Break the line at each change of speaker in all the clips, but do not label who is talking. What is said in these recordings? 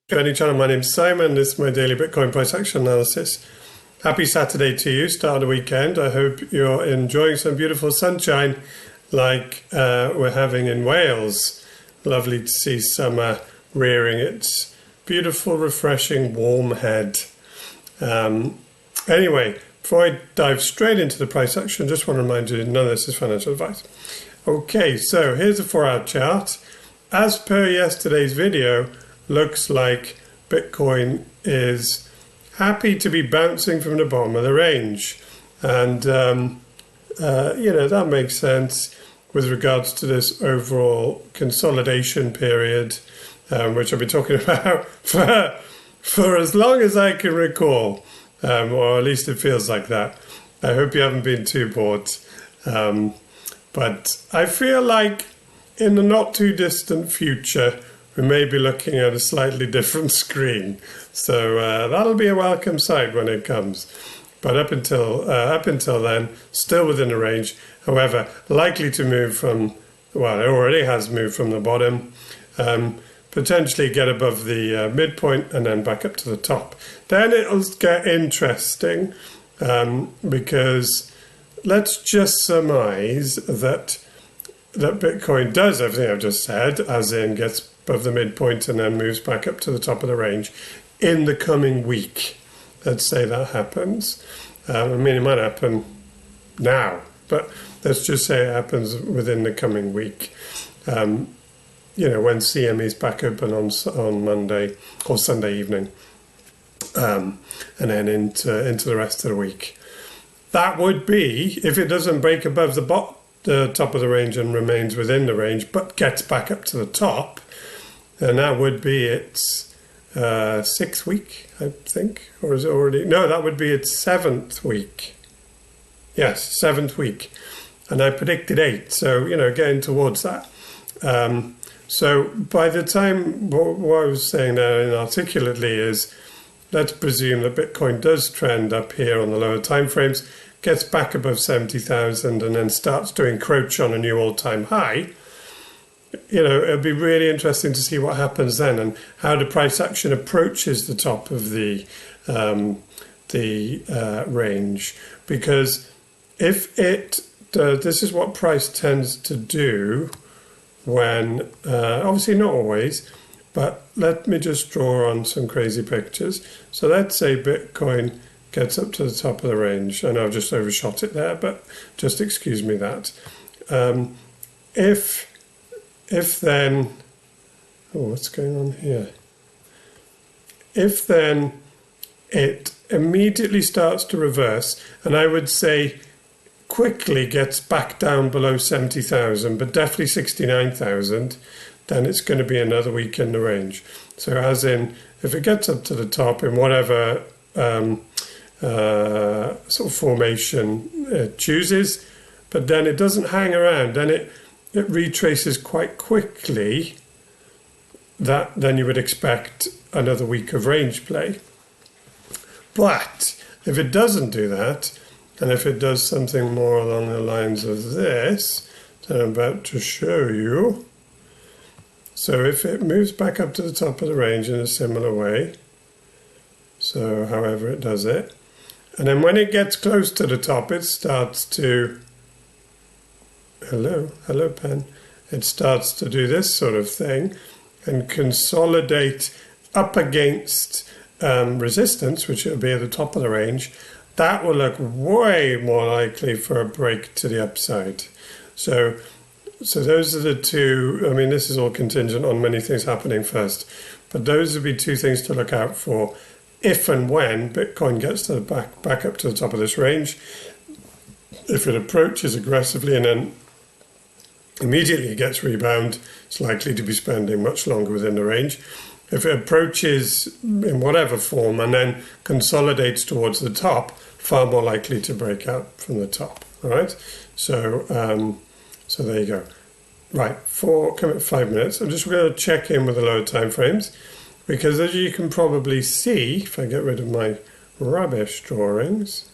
Joining channel, my name's Simon. This is my daily Bitcoin price action analysis. Happy Saturday to you, start of the weekend. I hope you're enjoying some beautiful sunshine like we're having in Wales. Lovely to see summer rearing its beautiful, refreshing, warm head. Anyway, before I dive straight into the price action, just want to remind you none of this is financial advice. Okay, so here's a 4-hour chart. As per yesterday's video, looks like Bitcoin is happy to be bouncing from the bottom of the range. And, that makes sense with regards to this overall consolidation period, which I've been talking about for as long as I can recall, or at least it feels like that. I hope you haven't been too bored. But I feel like in the not too distant future, we may be looking at a slightly different screen. So that'll be a welcome sight when it comes. But up until then, still within the range. However, likely to move from, well, it already has moved from the bottom, potentially get above the midpoint and then back up to the top. Then it'll get interesting because let's just surmise that Bitcoin does everything I've just said, as in gets above the midpoint and then moves back up to the top of the range in the coming week. Let's say that happens. It might happen now, but let's just say it happens within the coming week. When CME is back open on Monday or Sunday evening, and then into the rest of the week. That would be, if it doesn't break above the top of the range and remains within the range, but gets back up to the top, and that would be its 6th week, I think. Or is it already? No, that would be its 7th week. Yes, 7th week. And I predicted 8, so, getting towards that. So by the time, what I was saying there inarticulately is, let's presume that Bitcoin does trend up here on the lower time frames, gets back above 70,000 and then starts to encroach on a new all-time high. It'll be really interesting to see what happens then and how the price action approaches the top of the range. Because if it does, this is what price tends to do when, obviously not always, but let me just draw on some crazy pictures. So let's say Bitcoin gets up to the top of the range. I know I've just overshot it there, but just excuse me that. If then, what's going on here? If then it immediately starts to reverse, and I would say quickly gets back down below 70,000, but definitely 69,000, then it's going to be another week in the range. So as in, if it gets up to the top in whatever sort of formation it chooses, but then it doesn't hang around, then it retraces quite quickly, then you would expect another week of range play. But if it doesn't do that, and if it does something more along the lines of this that I'm about to show you, so if it moves back up to the top of the range in a similar way, so however it does it, and then when it gets close to the top, it starts to, hello pen, it starts to do this sort of thing and consolidate up against resistance, which will be at the top of the range. That will look way more likely for a break to the upside. So those are the two. This is all contingent on many things happening first, but those would be two things to look out for if and when Bitcoin gets to the back up to the top of this range. If it approaches aggressively and then immediately gets rebound, it's likely to be spending much longer within the range. If it approaches in whatever form and then consolidates towards the top, far more likely to break out from the top. All right. So there you go. Right. Coming at 5 minutes, I'm just going to check in with the lower time frames, because as you can probably see, if I get rid of my rubbish drawings,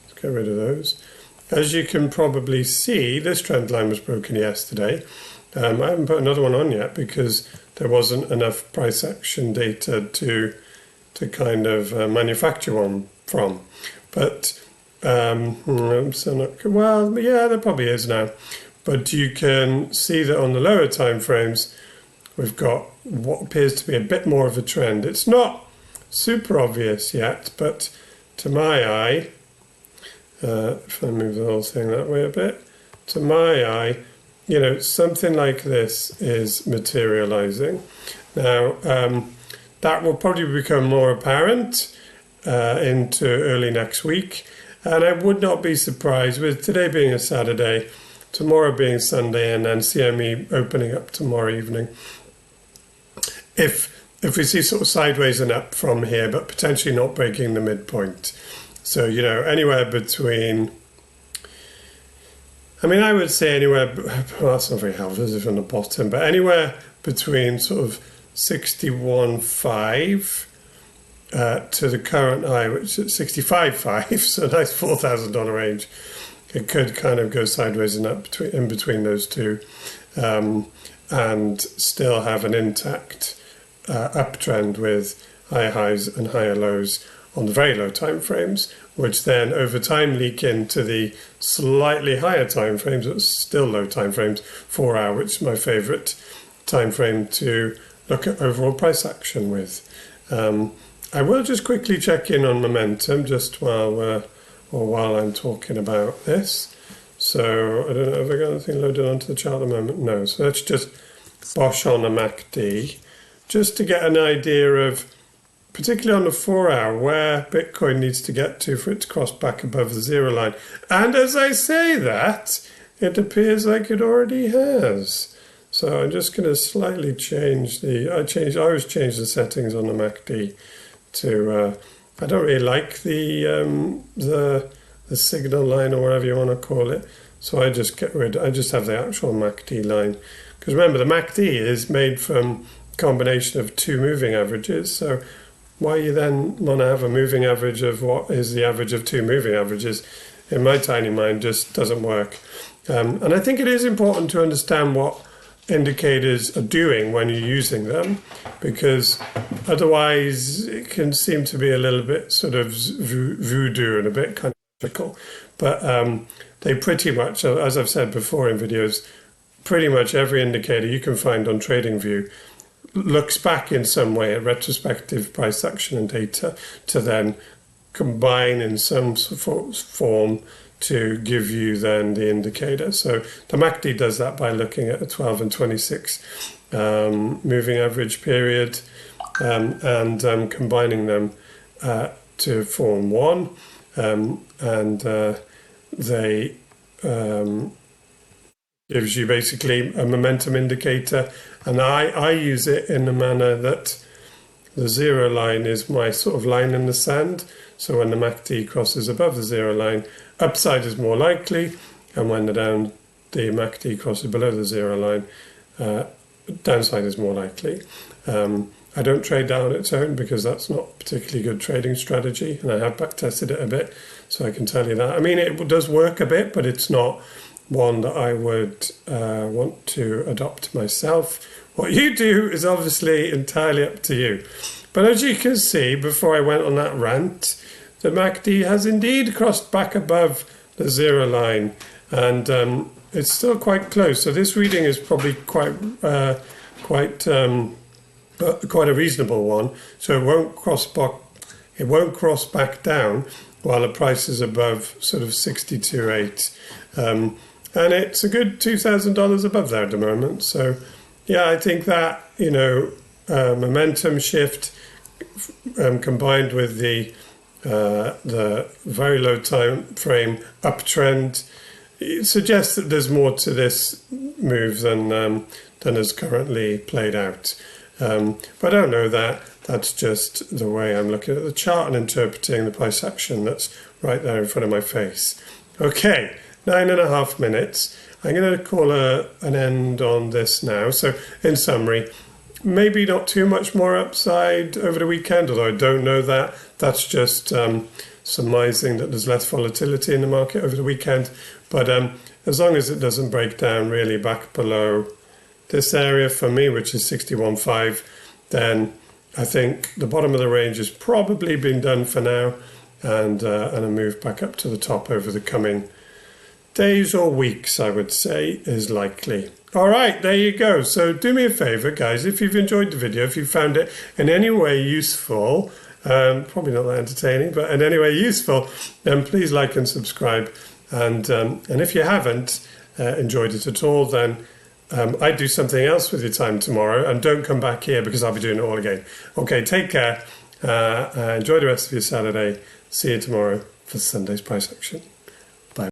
let's get rid of those. As you can probably see, this trend line was broken yesterday. I haven't put another one on yet because there wasn't enough price action data to kind of manufacture one from. But I'm still not, well, yeah, there probably is now. But you can see that on the lower time frames, we've got what appears to be a bit more of a trend. It's not super obvious yet, but to my eye, if I move the whole thing that way a bit, to my eye, you know, something like this is materializing. Now, that will probably become more apparent into early next week. And I would not be surprised with today being a Saturday, tomorrow being Sunday, and then CME opening up tomorrow evening. If we see sort of sideways and up from here, but potentially not breaking the midpoint. So, you know, anywhere between, I mean, I would say anywhere, well, that's not very helpful, is it, from the bottom, but anywhere between sort of 61.5 to the current high, which is 65.5, so a nice $4,000 range. It could kind of go sideways and up in between those two, and still have an intact uptrend with higher highs and higher lows on the very low time frames, which then over time leak into the slightly higher time frames, but still low time frames, 4 hour, which is my favorite time frame to look at overall price action with. I will just quickly check in on momentum just while I'm talking about this. So I don't know if I got anything loaded onto the chart at the moment. No, so let's just bosh on a MACD just to get an idea of, particularly on the 4 hour, where Bitcoin needs to get to for it to cross back above the zero line. And as I say that, it appears like it already has. So I'm just going to slightly change I always change the settings on the MACD to, I don't really like the signal line or whatever you want to call it. So I just have the actual MACD line. Because remember, the MACD is made from a combination of two moving averages. So why you then want to have a moving average of what is the average of two moving averages, in my tiny mind, just doesn't work. And I think it is important to understand what indicators are doing when you're using them, because otherwise it can seem to be a little bit sort of voodoo and a bit kind of difficult. But they pretty much, as I've said before in videos, pretty much every indicator you can find on TradingView looks back in some way at retrospective price action and data to then combine in some form to give you then the indicator. So the MACD does that by looking at a 12 and 26 moving average period and combining them to form one. They gives you basically a momentum indicator, and I use it in the manner that the zero line is my sort of line in the sand. So when the MACD crosses above the zero line, upside is more likely, and when the MACD crosses below the zero line, downside is more likely. I don't trade down on its own because that's not a particularly good trading strategy, and I have backtested it a bit, so I can tell you that. I mean, it does work a bit, but it's not one that I would want to adopt myself. What you do is obviously entirely up to you. But as you can see, before I went on that rant, the MACD has indeed crossed back above the zero line, and it's still quite close. So this reading is probably quite a reasonable one. So it won't cross back down while the price is above sort of 62.8. And it's a good $2,000 above there at the moment. So, yeah, I think that, momentum shift combined with the very low time frame uptrend, it suggests that there's more to this move than is currently played out. But I don't know that. That's just the way I'm looking at the chart and interpreting the price action that's right there in front of my face. Okay. 9.5 minutes. I'm going to call an end on this now. So in summary, maybe not too much more upside over the weekend, although I don't know that. That's just surmising that there's less volatility in the market over the weekend. But as long as it doesn't break down really back below this area for me, which is 61.5, then I think the bottom of the range has probably been done for now, and a move back up to the top over the coming days or weeks, I would say, is likely. All right, there you go. So do me a favor, guys, if you've enjoyed the video, if you found it in any way useful, probably not that entertaining, but in any way useful, then please like and subscribe. And if you haven't enjoyed it at all, then I'd do something else with your time tomorrow, and don't come back here because I'll be doing it all again. Okay, take care. Enjoy the rest of your Saturday. See you tomorrow for Sunday's price action. Bye.